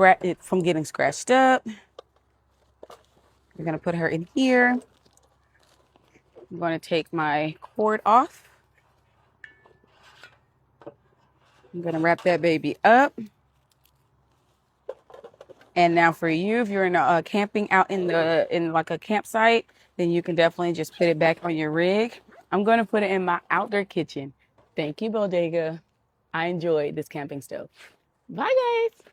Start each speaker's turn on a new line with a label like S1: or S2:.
S1: it from getting scratched up. We're gonna put her in here. I'm gonna take my cord off. I'm gonna wrap that baby up. And now for you, if you're in camping out in like a campsite, then you can definitely just put it back on your rig. I'm gonna put it in my outdoor kitchen. Thank you, Bodega. I enjoyed this camping stove. Bye, guys.